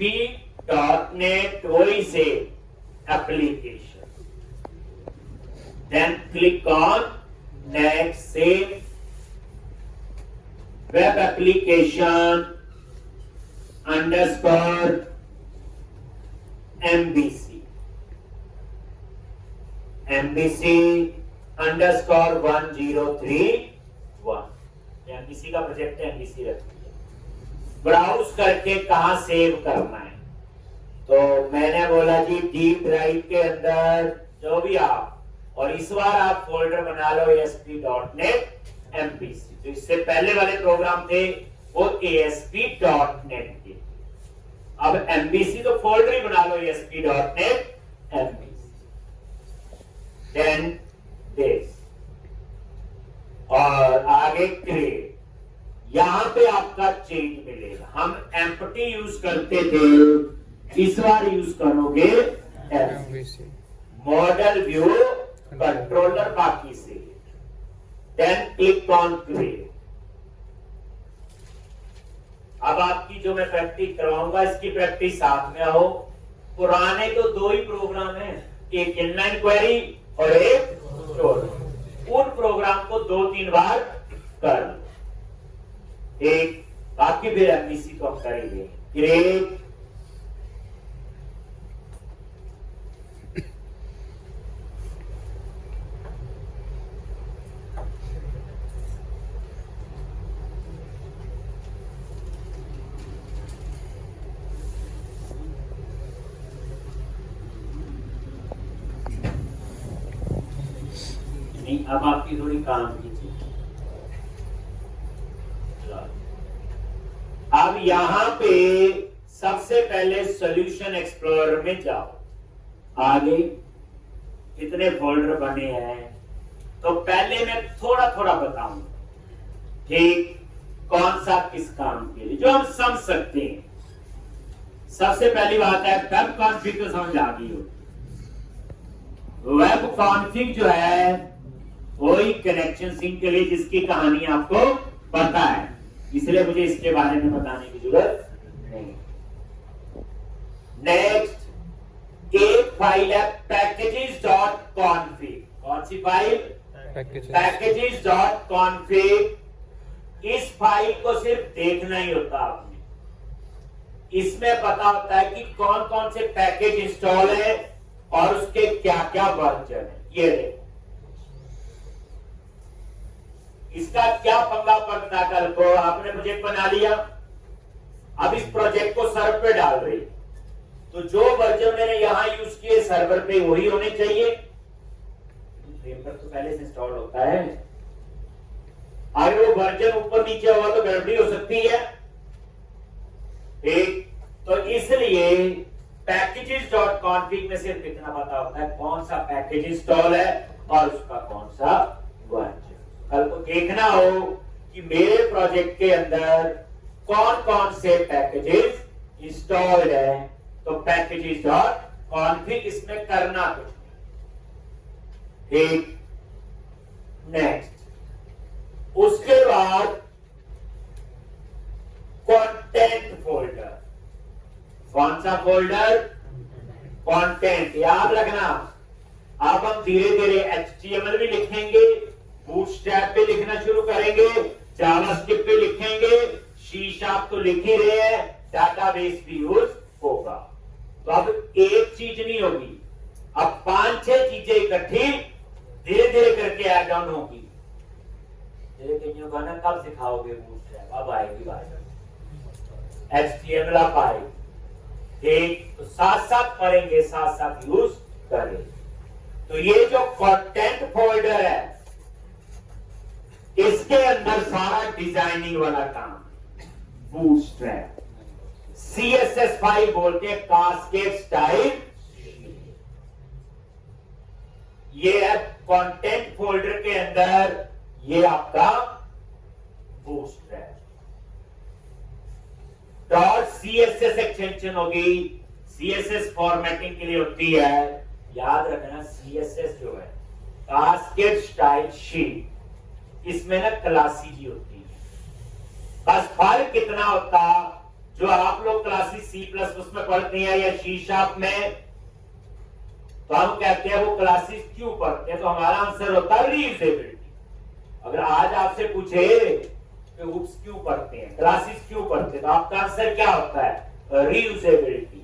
ASP.NET वही से application. Then click on next, save web application underscore MVC underscore 1031. MVC का project है, MVC रखिए. ब्राउज करके कहां सेव करना है, तो मैंने बोला जी डीप ड्राइव के अंदर जो भी आप, और इस बार आप फोल्डर बना लो ASP.NET MVC. तो इससे पहले वाले प्रोग्राम थे वो ASP.NET के. अब MVC तो फोल्डर ही बना लो ASP.NET MVC. देन दिस और आगे क्रिएट. यहां पे आपका चेंज मिलेगा. हम एम्प्टी यूज करते थे, इस बार यूज करोगे MVC. मॉडल व्यू कंट्रोलर बाकी से. Then click on create. अब आपकी जो मैं प्रैक्टिस करवाऊंगा इसकी प्रैक्टिस साथ में हो. पुराने तो दो ही प्रोग्राम हैं, एक इनलाइन क्वेरी और एक स्टोर. उन प्रोग्राम को 2-3 बार कर लो. एक बाकी फिर MVC को हम करेंगे. क्रिएट. अब आपकी थोड़ी काम की चीज. अब यहां पे सबसे पहले सॉल्यूशन एक्सप्लोरर में जाओ. आगे कितने फोल्डर बने हैं तो पहले मैं थोड़ा थोड़ा बताऊंगा, ठीक, कौन सा किस काम के लिए, जो हम समझ सकते हैं. सबसे पहली बात है वेब कॉन्फ़िग तो समझ आ गई हो. वेब कॉन्फ़िग जो है वही कनेक्शन सिंक के लिए जिसकी कहानी आपको पता है, इसलिए मुझे इसके बारे में बताने की जरूरत नहीं. नेक्स्ट एक फाइल है packages.config. कौन सी फाइल? packages.config. इस फाइल को सिर्फ देखना ही होता आपने. इसमें पता होता है कि कौन कौन से पैकेज इंस्टॉल है और उसके क्या क्या वर्जन है. ये देखो इसका क्या पंगा पड़ता है. कल को आपने प्रोजेक्ट बना लिया, अब इस प्रोजेक्ट को सर्वर पे डाल रही, तो जो वर्जन मैंने यहां यूज किए सर्वर पे वही होने चाहिए. फ्रेमवर्क तो पहले से इंस्टॉल होता है. अगर वो वर्जन ऊपर नीचे हुआ तो गड़बड़ी हो सकती है. ठीक, तो इसलिए packages.config में सिर्फ इतना पता होता है कौन सा पैकेज इंस्टॉल है और उसका कौन सा वर्जन. कल को देखना हो कि मेरे प्रोजेक्ट के अंदर कौन कौन से पैकेजेस इंस्टॉल्ड है, तो packages.config इसमें करना कुछ नहीं. ठीक, नेक्स्ट. उसके बाद कंटेंट फोल्डर. कौन सा फोल्डर? कंटेंट. याद रखना, अब हम धीरे धीरे HTML भी लिखेंगे, बूटस्ट्रैप पे लिखना शुरू करेंगे, जावास्क्रिप्ट पे लिखेंगे, C# तो लिख ही रहे हैं, डाटाबेस भी यूज होगा. तो अब एक चीज नहीं होगी, अब 5-6 चीजें इकट्ठी धीरे धीरे करके ऐड ऑन होगी. गाना कब सिखाओगे बूटस्ट्रैप? अब आएगी बात. HTML आप आएगी. ठीक, तो साथ साथ पढ़ेंगे, साथ साथ यूज करेंगे. तो ये जो कंटेंट फोल्डर है इसके अंदर सारा डिजाइनिंग वाला काम. बूटस्ट्रैप CSS फाइल बोलते हैं, कास्केड स्टाइल. ये है कंटेंट फोल्डर के अंदर, ये आपका बूटस्ट्रैप. .css एक्सटेंशन होगी, CSS फॉर्मेटिंग के लिए होती है. याद रखना CSS जो है कास्केड स्टाइल शीट, इसमें ना क्लासी जी होती है. बस फर्क कितना होता, जो आप लोग क्लासेस C++ में पढ़ते हैं या C# में, तो हम कहते हैं वो क्लासेस क्यों पढ़ते हैं, तो हमारा आंसर होता है रीयूजेबिलिटी। अगर आज आपसे पूछे कि हुप्स क्यों पढ़ते हैं, क्लासेस क्यों पढ़ते हैं, तो आपका आंसर क्या होता है, रीयूजेबिलिटी।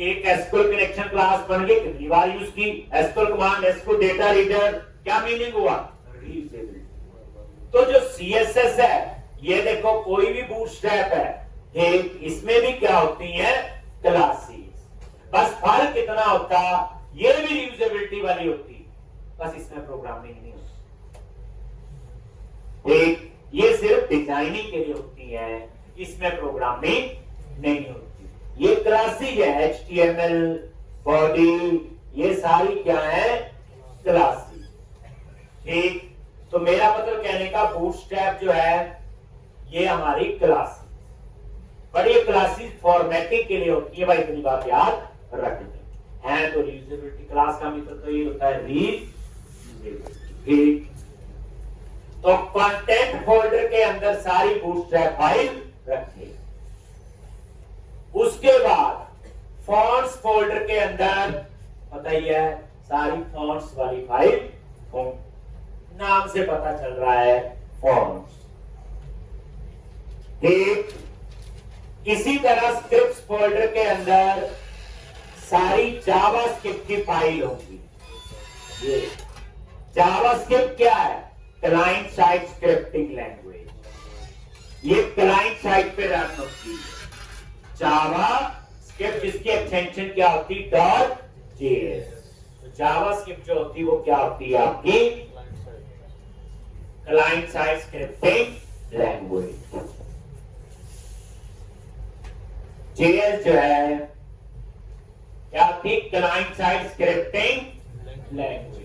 एक एसक्यूएल कनेक्शन क्लास बन गई, कितनी बार यूज की, SQL command, SQL data reader, क्या मीनिंग हुआ, रीयूजेबिलिटी। तो जो सीएसएस है, ये देखो कोई भी बूटस्ट्रैप है, ठीक, इसमें भी क्या होती है, क्लासेस। बस फर्क कितना होता, ये भी रीयूजेबिलिटी वाली होती, बस इसमें प्रोग्रामिंग नहीं होती। ठीक, ये सिर्फ डिजाइनिंग के लिए होती है, इसमें प्रोग्रामिंग नहीं होती। ये क्लासेस है, HTML, बॉडी, ये सारी क्या है, क्लासेस। ठीक, तो मेरा मतलब कहने का बूटस्ट्रैप जो है ये हमारी क्लासेस, पर ये क्लासेस फॉर्मेटिंग के लिए होती है, भाई इतनी बात याद रखनी है। तो रीयूजेबिलिटी क्लास का मतलब तो ये होता है रीयूजेबिलिटी। तो कंटेंट फोल्डर के अंदर सारी बूटस्ट्रैप फाइल रखें। उसके बाद फॉन्ट्स फोल्डर के अंदर पता ही है सारी फॉन्ट्स वाली फाइल, नाम से पता चल रहा है फॉन्ट्स। ठीक, इसी तरह स्क्रिप्ट्स फोल्डर के अंदर सारी जावास्क्रिप्ट की फाइल होगी। ये जावास्क्रिप्ट क्या है, क्लाइंट साइड स्क्रिप्टिंग लैंग्वेज। ये क्लाइंट साइड पे रन होती है जावास्क्रिप्ट, जिसकी एक्सटेंशन क्या होती है, .js। तो जावास्क्रिप्ट जो होती है वो क्या होती है, आपकी client side scripting language. JS जो है क्या होती, क्लाइंट साइड स्क्रिप्टिंग लैंग्वेज।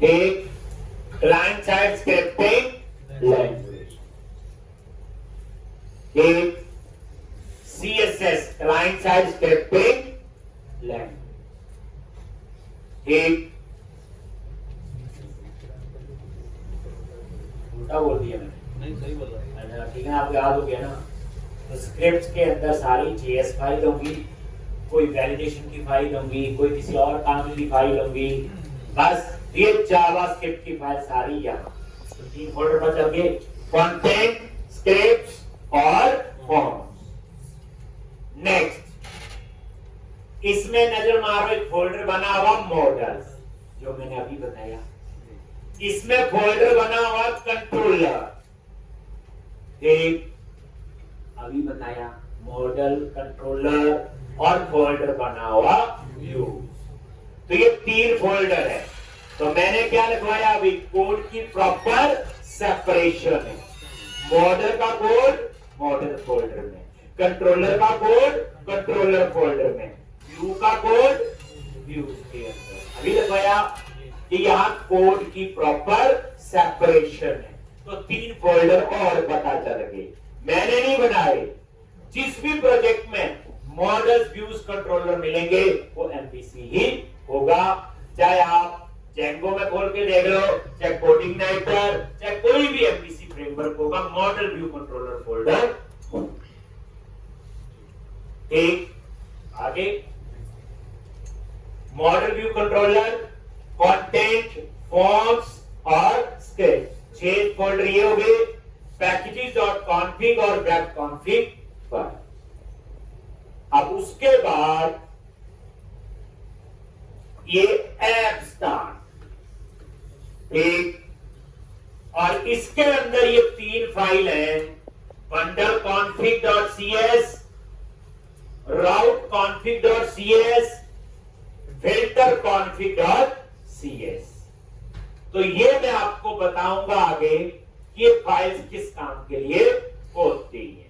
एक क्लाइंट साइड स्क्रिप्टिंग लैंग्वेज, एक CSS client side scripting language, एक उल्टा बोल दिया मैंने, नहीं सही बोल रहा है, ठीक है, आपको याद हो गया ना। तो स्क्रिप्ट के अंदर सारी JS फाइल होंगी, कोई वैलिडेशन की फाइल होंगी, कोई किसी और काम की फाइल होंगी, बस ये जावास्क्रिप्ट की फाइल सारी यहाँ। तो 3 फोल्डर पर चल गए, कंटेंट, स्क्रिप्ट्स और फॉर्म्स। नेक्स्ट, इसमें नजर मारो, एक फोल्डर बना हुआ मॉडल्स, जो मैंने अभी बताया। इसमें फोल्डर बना हुआ कंट्रोलर, एक अभी बताया मॉडल, कंट्रोलर और फोल्डर बना हुआ व्यू। तो ये 3 फोल्डर है। तो मैंने क्या लिखवाया अभी, कोड की प्रॉपर सेपरेशन है। मॉडल का कोड मॉडल फोल्डर में, कंट्रोलर का कोड कंट्रोलर फोल्डर में, व्यू का कोड व्यू के अंदर। अभी लिखवाया कि यहाँ कोड की प्रॉपर सेपरेशन है। तो 3 फोल्डर और पता चल गए, मैंने नहीं बनाए। जिस भी प्रोजेक्ट में मॉडल्स, व्यूज, कंट्रोलर मिलेंगे वो MVC ही होगा। चाहे आप जेंगो में खोल के देख लो, चाहे कोडिंग नाइटर, चाहे कोई भी MVC फ्रेमवर्क होगा, मॉडल, व्यू, कंट्रोलर फोल्डर। एक आगे model, view, controller, content, forms और स्क्रिप्ट, 6 फोल्डर ये हो गए। packages.config और web config पर। अब उसके बाद ये ऐप स्टार्ट, एक, और इसके अंदर ये 3 फाइल है, bundle config.cs, route config.cs, filter config.cs। तो ये मैं आपको बताऊंगा आगे कि ये फाइल्स किस काम के लिए होती है।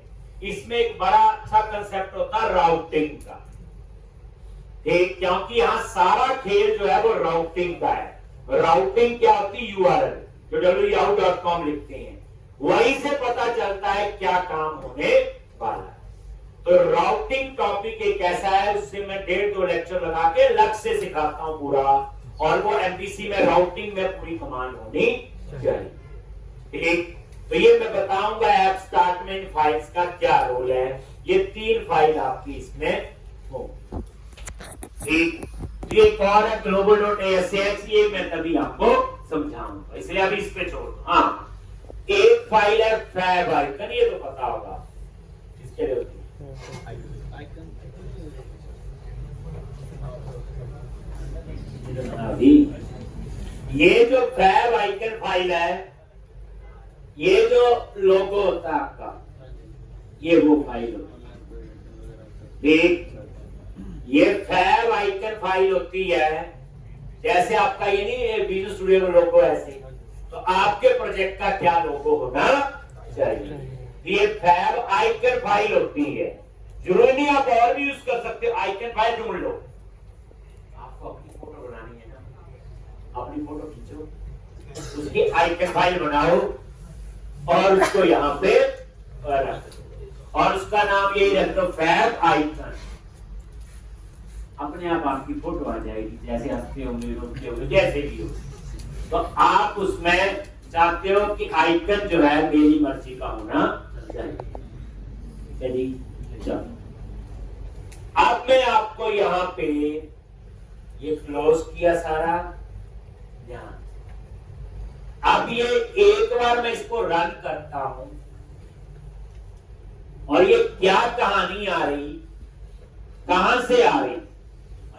इसमें एक बड़ा अच्छा कंसेप्ट होता है राउटिंग का, ठीक, क्योंकि यहां सारा खेल जो है वो राउटिंग का है। राउटिंग क्या होती है, URL, जो www.yahoo.com लिखते हैं, वहीं से पता चलता है क्या काम होने वाला है। तो राउटिंग टॉपिक एक ऐसा है, उससे मैं 1.5-2 लेक्चर लगा के लग से सिखाता हूं पूरा और वो एमबीसी में राउटिंग में पूरी कमांड होनी चाहिए। ठीक, तो ये मैं बताऊंगा ऐप स्टार्ट में इन फाइल्स का क्या रोल है। ये 3 फाइल आपकी इसमें हो। ठीक, ये एक और है global.ash, ये मैं तभी आपको समझाऊंगा, इसलिए अभी इस पे छोड़ दो। हाँ, एक फाइल है फैब आइकन, ये तो पता होगा इसके लिए होती है। ये जो फैब आइकन फाइल है, ये जो लोगो होता है आपका, ये वो फाइल होती है। ठीक, ये फैब आइकन फाइल होती है। जैसे आपका ये नहीं विजुअल स्टूडियो में लोगो ऐसे, तो आपके प्रोजेक्ट का क्या लोगो होना चाहिए, ये फैब आइकन फाइल होती है। जरूरी नहीं आप और भी यूज कर सकते हो, आइकन फाइल ढूंढ लो। आपको अपनी फोटो बनानी है ना, अपनी फोटो खींचो, उसकी आइकन फाइल बनाओ और उसको यहाँ पे रख दो और उसका नाम यही रख दो फैब आइकन। अपने आप आपकी फोटो आ जाएगी, जैसे हंसते होंगे रोते होंगे जैसे भी हो। तो आप उसमें चाहते हो कि आइकन जो है मेरी मर्जी का होना चाहिए। चलो, अब मैं आपको यहाँ पे ये क्लोज किया सारा ध्यान। अब ये एक बार मैं इसको रन करता हूं और ये क्या कहानी आ रही, कहां से आ रही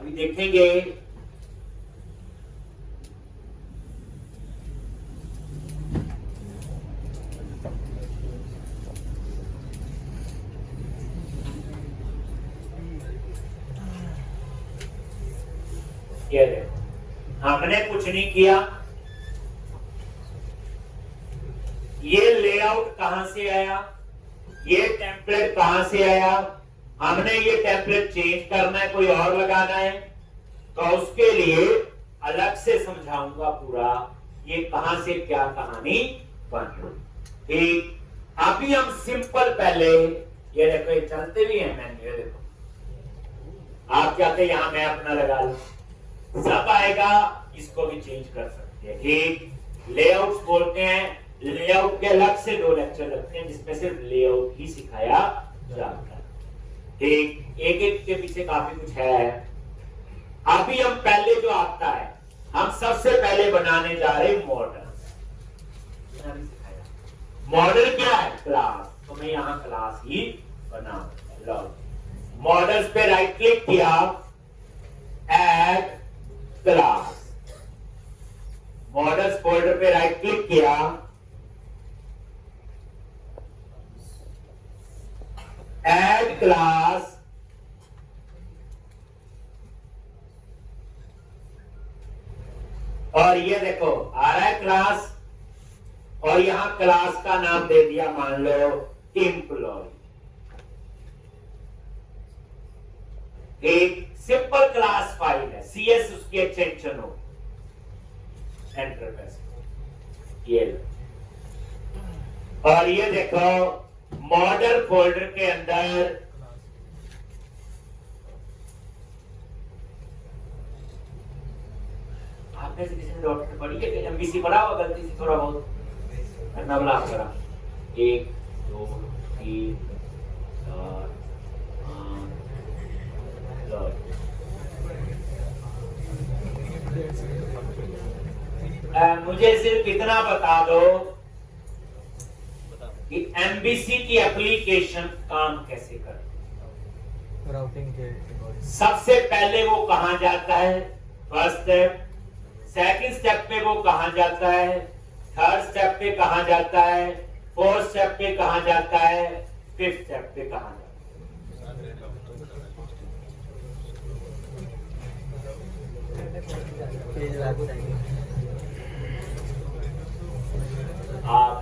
अभी देखेंगे। ये देखो, हमने कुछ नहीं किया। ये लेआउट कहां से आया, ये टेम्पलेट कहां से आया, हमने ये टेम्पलेट चेंज करना है, कोई और लगाना है, तो उसके लिए अलग से समझाऊंगा पूरा ये कहां से क्या कहानी बन रही। ठीक, अभी हम सिंपल पहले ये देखो, ये चलते भी है मैंने, ये देखो आप चाहते यहां मैं अपना लगा लूं, सब आएगा, इसको भी चेंज कर सकते हैं। ठीक, लेआउट्स बोलते हैं, लेआउट के अलग से 2 लेक्चर रखते हैं जिसमें सिर्फ लेआउट ही सिखाया जाता है। ठीक, एक एक के पीछे काफी कुछ है। अभी हम पहले जो आता है, हम सबसे पहले बनाने जा रहे हैं मॉडल। मॉडल क्या है? क्लास। तो मैं यहां क्लास ही बना, मॉडल्स पे राइट क्लिक किया, ऐड क्लास, मॉडल्स फोल्डर पे राइट क्लिक किया, ऐड क्लास, और ये देखो आ रहा है क्लास, और यहां क्लास का नाम दे दिया मान लो एम्प्लॉय। एक सिंपल क्लास फाइल है, सीएस उसकी एक्सटेंशन हो, एंटर प्रेस, ये और ये देखो मॉडल फोल्डर के अंदर आपने से किसी ने डॉक्टर पढ़ी है कि एमबीसी पढ़ा होगा गलती से थोड़ा बहुत करना वाला आप करा 1 2 3 4 5 मुझे सिर्फ इतना बता दो कि एमबीसी की एप्लीकेशन काम कैसे करती, राउटिंग के सबसे पहले वो कहां जाता है, फर्स्ट स्टेप, सेकंड स्टेप पे वो कहां जाता है, थर्ड स्टेप पे कहां जाता है, फोर्थ स्टेप पे कहां जाता है, फिफ्थ स्टेप पे कहां जाता है। आप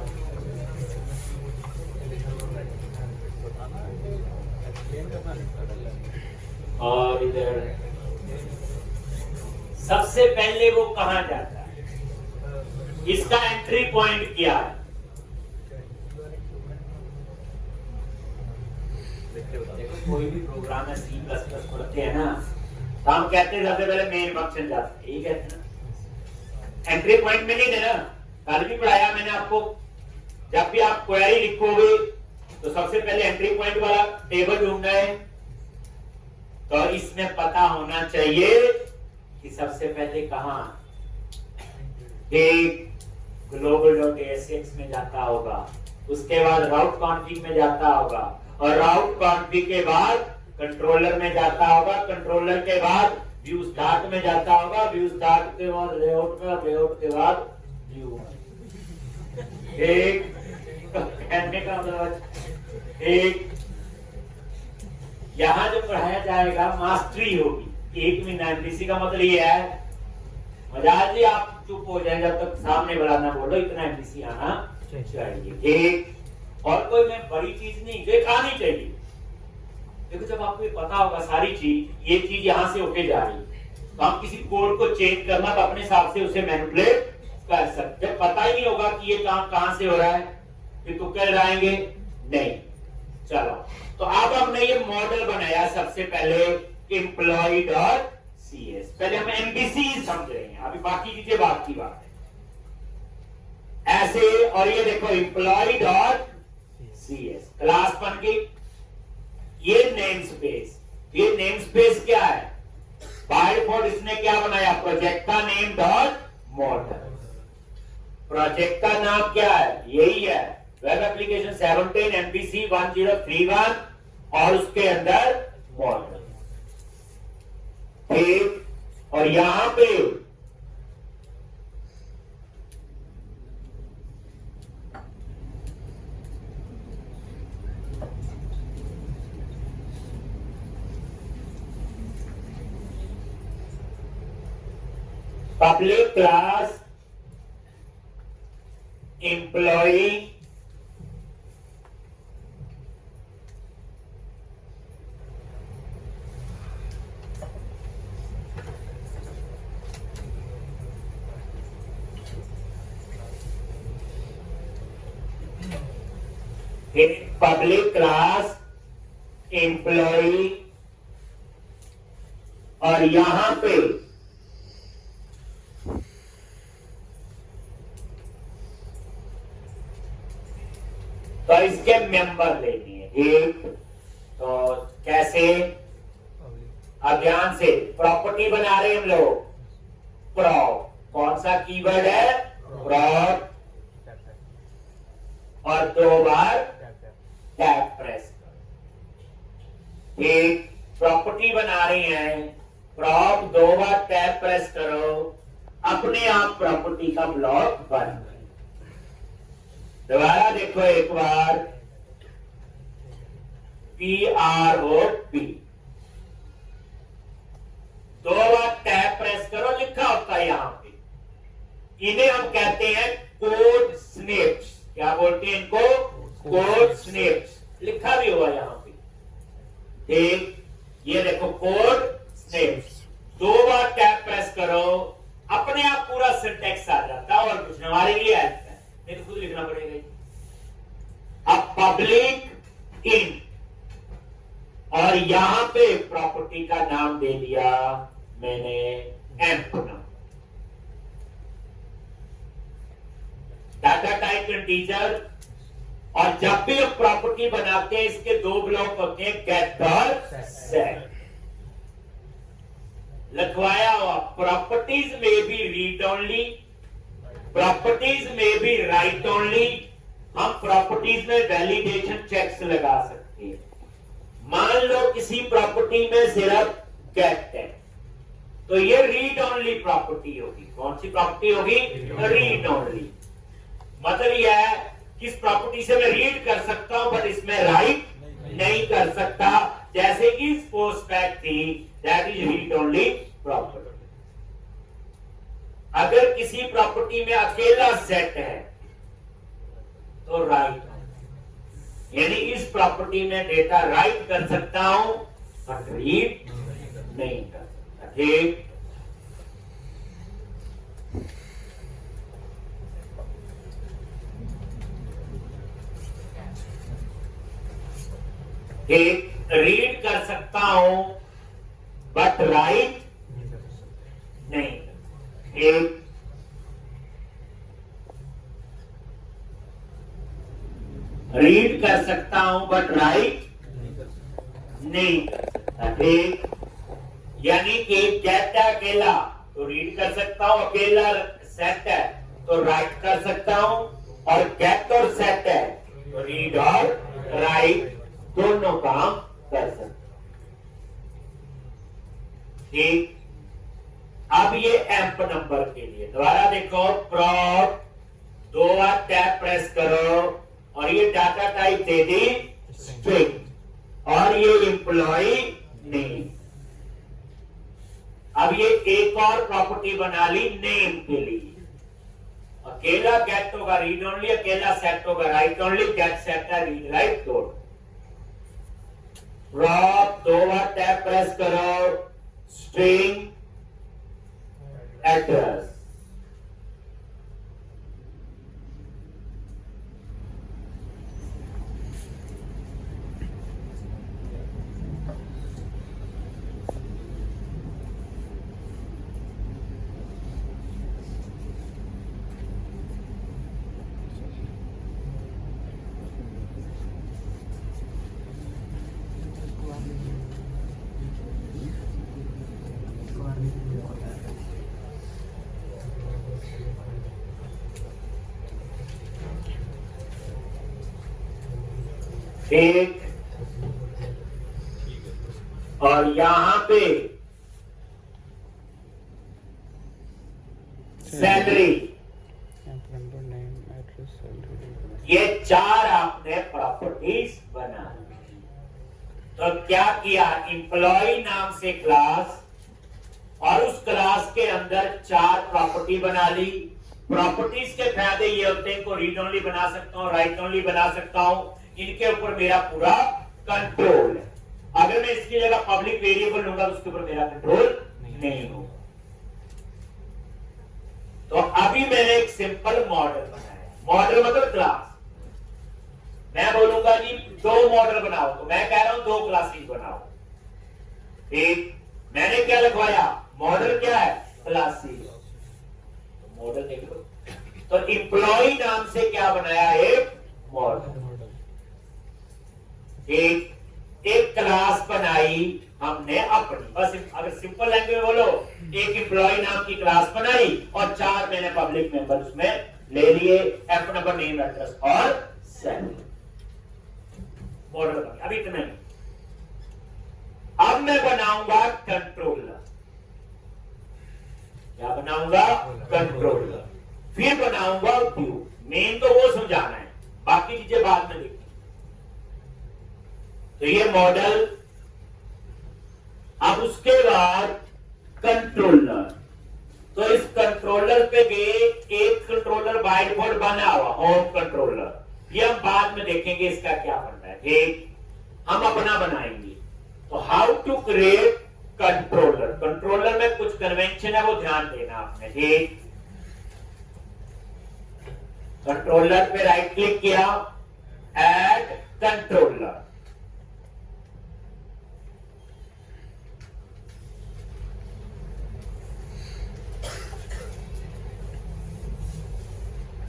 और इधर सबसे पहले वो कहां जाता है, इसका एंट्री पॉइंट क्या है, कोई भी प्रोग्राम है C++ पढ़ते हैं ना, तो हम कहते हैं सबसे पहले मेन फंक्शन जाता है, यही कहते हैं ना, एंट्री पॉइंट में नहीं देना, कल भी पढ़ाया मैंने आपको। जब भी आप क्वेरी लिखोगे तो सबसे पहले एंट्री पॉइंट वाला टेबल ढूंढना है। तो इसमें पता होना चाहिए कि सबसे पहले कहां एक global.asx में जाता होगा, उसके बाद राउट कॉन्फिग में जाता होगा, और राउट कॉन्फिग के बाद कंट्रोलर में जाता होगा, कंट्रोलर के बाद व्यू स्टार्ट में जाता होगा, व्यू स्टार्ट के बाद लेआउट में, और लेआउट के बाद व्यू। एक कहने का मतलब एक यहां जो पढ़ाया जाएगा मास्टरी होगी। 1 महीना एमपीसी का मतलब ये है, मजाक जी आप चुप हो जाए जब तक सामने वाला ना बोलो, इतना एमपीसी आना चाहिए। एक और कोई मैं बड़ी चीज नहीं, जो एक आनी चाहिए। देखो जब आपको ये पता होगा सारी चीज, ये चीज यहाँ से होके जा रही है, तो हम किसी कोड को चेंज करना तो अपने हिसाब से उसे मैनिपुलेट कर सकते। जब पता ही नहीं होगा कि ये काम कहां से हो रहा है, फिर तो कर जाएंगे नहीं। चलो तो अब हमने ये मॉडल बनाया सबसे पहले employee.cs। पहले हम एमबीसी समझ रहे हैं, अभी बाकी चीजें बात की बात है ऐसे। और ये देखो employee.cs क्लास बन गई। ये नेम स्पेस, ये नेम स्पेस क्या है? बाय डिफॉल्ट इसने क्या बनाया? प्रोजेक्ट का नेम डॉट मॉडल। प्रोजेक्ट का नाम क्या है? यही है, वेब एप्लीकेशन 17 एमपीसी 1031, और उसके अंदर मॉडल। ठीक, और यहां पे public class employee public class employee, और यहां पे तो इसके मेंबर लेनी है। एक तो कैसे? अब ध्यान से प्रॉपर्टी बना रहे हैं हम लोग। प्रॉप कौन सा कीवर्ड है? प्रॉप, और 2 बार टैब प्रेस करो। एक प्रॉपर्टी बना रही हैं, प्रॉप 2 बार टैब प्रेस करो, अपने आप प्रॉपर्टी का ब्लॉक बन गया। दोबारा देखो एक बार, PROP 2 बार टैब प्रेस करो, लिखा होता है यहां पे। इन्हें हम कहते हैं कोड स्निप्स। क्या बोलते हैं इनको? Code snips. लिखा भी हुआ यहां पे। ठीक, ये देखो कोड स्निप्स। 2 बार टैब प्रेस करो, अपने आप पूरा सिंटैक्स आ जाता है, और कुछ हमारे लिए हेल्प है, नहीं तो खुद लिखना पड़ेगा। अब पब्लिक इन, और यहां पे प्रॉपर्टी का नाम दे दिया मैंने एम्पनम। डाटा टाइप इंटीजर, और जब भी हम प्रॉपर्टी बनाते हैं इसके 2 ब्लॉक होते हैं, गेट और सेट। लिखवाया हुआ प्रॉपर्टीज में भी रीड ओनली, प्रॉपर्टीज में भी राइट ओनली। हम प्रॉपर्टीज में वैलिडेशन चेक्स लगा सकते हैं। मान लो किसी प्रॉपर्टी में सिर्फ गेट है, तो ये रीड ओनली प्रॉपर्टी होगी। कौन सी प्रॉपर्टी होगी? Read only. मतलब यह है कि इस प्रॉपर्टी से मैं रीड कर सकता हूं, बट इसमें राइट नहीं कर सकता। जैसे कि पोस्टपैक थी, that is read only property. अगर किसी प्रॉपर्टी में अकेला सेट है तो राइट, यानी इस प्रॉपर्टी में डेटा राइट कर सकता हूं, बट रीड नहीं कर सकता। ठीक, एक रीड कर सकता हूं बट राइट नहीं। एक रीड कर सकता हूं बट राइट नहीं कर सकता। ठीक, यानी कि गेट है अकेला तो रीड कर सकता हूं, अकेला सेट है तो राइट कर सकता हूं, और गेट और सेट है तो रीड और राइट दोनों काम कर सकता हूं। ठीक, अब ये एम्प नंबर के लिए दोबारा देखो, प्रॉप 2 बार टैब प्रेस करो और ये डाटा टाइप दे दी स्ट्रिंग, और ये एम्प्लॉय नेम। अब ये एक और प्रॉपर्टी बना ली नेम के लिए, अकेला गेट होगा रीड ओनली, अकेला सेट होगा राइट ओनली, गेट सेट है रीड राइट दोनों। प्रॉप 2 बार टैब प्रेस करो, स्ट्रिंग एड्रेस, एक, और यहां पे सैलरी, ये 4 आपने प्रॉपर्टीज बना। तो क्या किया, एम्प्लॉय नाम से क्लास, और उस क्लास के अंदर 4 प्रॉपर्टी बना ली। प्रॉपर्टीज के फायदे ये होते हैं, इनको रीड ओनली बना सकता हूँ, राइट ओनली बना सकता हूँ, इनके ऊपर मेरा पूरा कंट्रोल है। अगर मैं इसकी जगह पब्लिक वेरिएबल लूंगा तो उसके ऊपर मेरा कंट्रोल नहीं होगा। तो अभी मैंने एक सिंपल मॉडल बनाया, मॉडल मतलब क्लास। मैं बोलूंगा जी 2 मॉडल बनाओ, तो मैं कह रहा हूं 2 क्लासेस बनाओ। ठीक, मैंने क्या लिखवाया, मॉडल क्या है, क्लासेस। तो मॉडल देख लो, तो एम्प्लॉय नाम से क्या बनाया, एक मॉडल। एक क्लास बनाई हमने अपनी, बस अगर सिंपल लैंग्वेज में बोलो, एक एम्प्लॉय नाम की क्लास बनाई और 4 मैंने पब्लिक मेंबर उसमें ले लिए, एफ नंबर, नेम, एड्रेस और सैलरी। मॉडल बन गया। अभी इतना ही। अब मैं बनाऊंगा कंट्रोलर। क्या बनाऊंगा, कंट्रोलर। फिर बनाऊंगा व्यू। मेन तो वो समझाना है, बाकी चीजें बाद में देखी। तो ये मॉडल, अब उसके बाद कंट्रोलर। तो इस कंट्रोलर पे गए, एक कंट्रोलर बाय डिफॉल्ट बना हुआ होम कंट्रोलर, ये हम बाद में देखेंगे इसका क्या बनता है। ठीक, हम अपना बनाएंगे। तो how to create controller. Controller में कुछ कन्वेंशन है, वो ध्यान देना आपने। ठीक, कंट्रोलर पे राइट क्लिक किया, ऐड कंट्रोलर।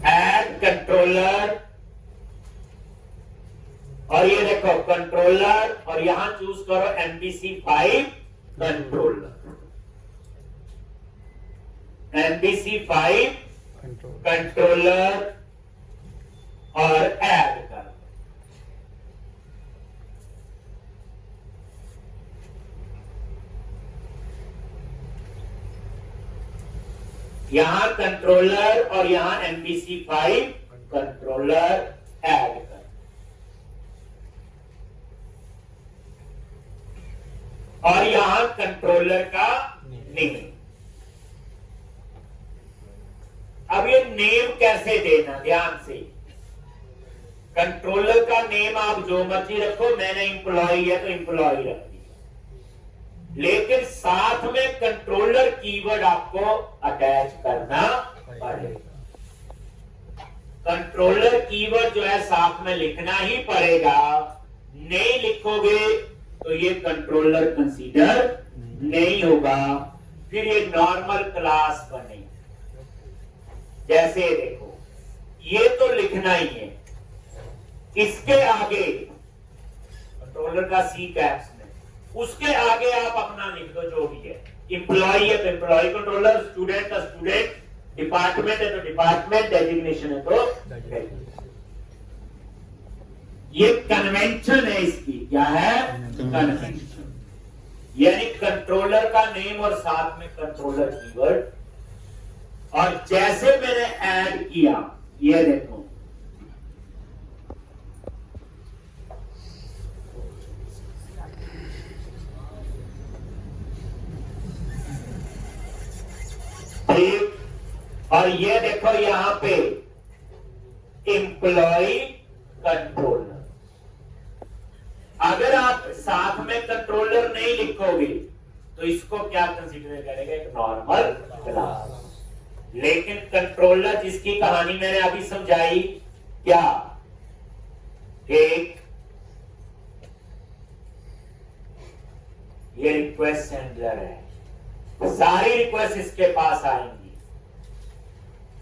ऐड कंट्रोलर, और ये देखो कंट्रोलर, और यहां चूज करो MVC5 कंट्रोलर। MVC5 कंट्रोलर और ऐड कर। यहां कंट्रोलर और यहां MVC5 कंट्रोलर ऐड कर। और यहां कंट्रोलर का नेम। अब ये नेम कैसे देना, ध्यान से। कंट्रोलर का नेम आप जो मर्जी रखो, मैंने एम्प्लॉय है तो एम्प्लॉय रख दिया, लेकिन साथ में कंट्रोलर कीवर्ड आपको अटैच करना पड़ेगा। कंट्रोलर कीवर्ड जो है साथ में लिखना ही पड़ेगा, नहीं लिखोगे तो ये कंट्रोलर कंसीडर नहीं होगा, फिर ये नॉर्मल क्लास बनेगी। जैसे देखो, ये तो लिखना ही है, इसके आगे कंट्रोलर का सी कैप्स में, उसके आगे आप अपना लिख दो जो भी है। एम्प्लॉय है तो एम्प्लॉय कंट्रोलर, स्टूडेंट का स्टूडेंट, डिपार्टमेंट है तो डिपार्टमेंट, डेजिग्नेशन है तो डेजिग्नेशन। ये कन्वेंशन है इसकी। क्या है? कन्वेंशन। यानी कंट्रोलर का नेम और साथ में कंट्रोलर कीवर्ड। और जैसे मैंने ऐड किया, ये देखो ठीक, और ये देखो यहां पे एम्प्लॉय कंट्रोलर। अगर आप साथ में कंट्रोलर नहीं लिखोगे तो इसको क्या कंसीडर करेगा? एक नॉर्मल क्लास। लेकिन कंट्रोलर जिसकी कहानी मैंने अभी समझाई, क्या एक ये रिक्वेस्ट हैंडलर है, सारी रिक्वेस्ट इसके पास आएंगी।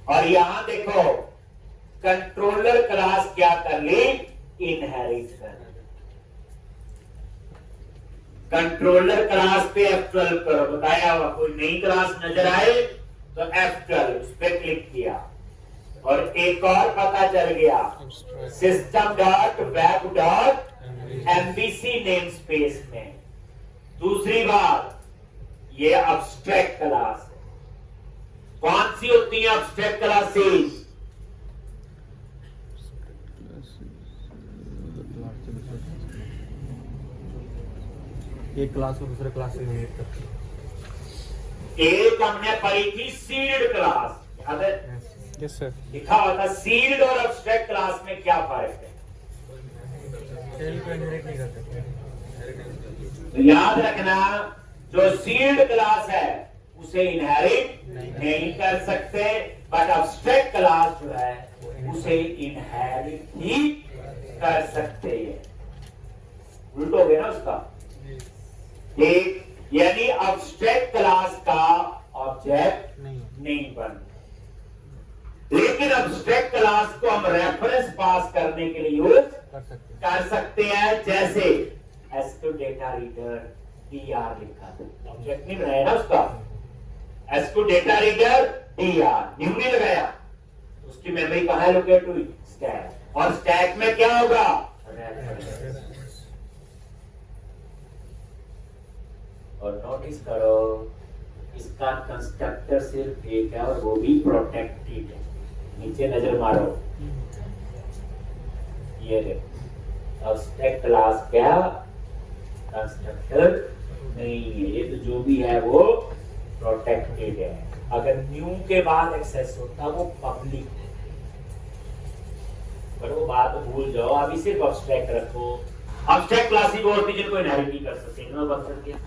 और यहां देखो कंट्रोलर क्लास क्या कर ली? इनहेरिट कर। कंट्रोलर क्लास पे F12 करो, बताया हुआ। कोई नई क्लास नजर आए तो F12 उस पर क्लिक किया और एक और पता चल गया, system.web.mbc नेम स्पेस में। दूसरी बात, ये अब्स्ट्रैक्ट क्लास है। कौन सी होती है अब्स्ट्रैक्ट क्लासेस? एक क्लास को दूसरे क्लास से इनहेरिट करती है। एक हमने पढ़ी थी सीड क्लास, याद है? Yes sir. लिखा हुआ था सीड और अब्स्ट्रैक्ट क्लास में क्या फर्क है? टेल को इनहेरिट नहीं करते। तो याद रखना, जो सीड क्लास है उसे इनहेरिट नहीं कर सकते, बट अब्स्ट्रैक्ट क्लास जो है उसे इनहेरिट ही कर सकते हैं। उल्ट हो गया ना उसका। ठीक, यानी अब्स्ट्रैक्ट क्लास का ऑब्जेक्ट नहीं बन। लेकिन अब्स्ट्रैक्ट क्लास को हम रेफरेंस पास करने के लिए यूज कर सकते हैं। जैसे एसक्यू डेटा रीडर DR लिखा था, ऑब्जेक्ट नहीं बनाया ना उसका। SQ data reader DR new नहीं लगाया, उसकी मेमोरी कहां है? लोकेट हुई स्टैक। और स्टैक में क्या होगा? रेफरेंस। और नोटिस करो, इसका कंस्ट्रक्टर सिर्फ एक है और वो भी प्रोटेक्टेड है। नीचे नजर मारो, ये देखो अब्स्ट्रैक्ट क्लास क्या कंस्ट्रक्टर नहीं है। ये तो जो भी है वो प्रोटेक्टेड है। अगर न्यू के बाद एक्सेस होता वो पब्लिक है, पर वो बात भूल जाओ, अभी सिर्फ अब्स्ट्रैक्ट रखो। अब्स्ट्रैक्ट क्लास ही वो होती है जिनको इनहेरिट नहीं कर सकते। बंद कर दिया।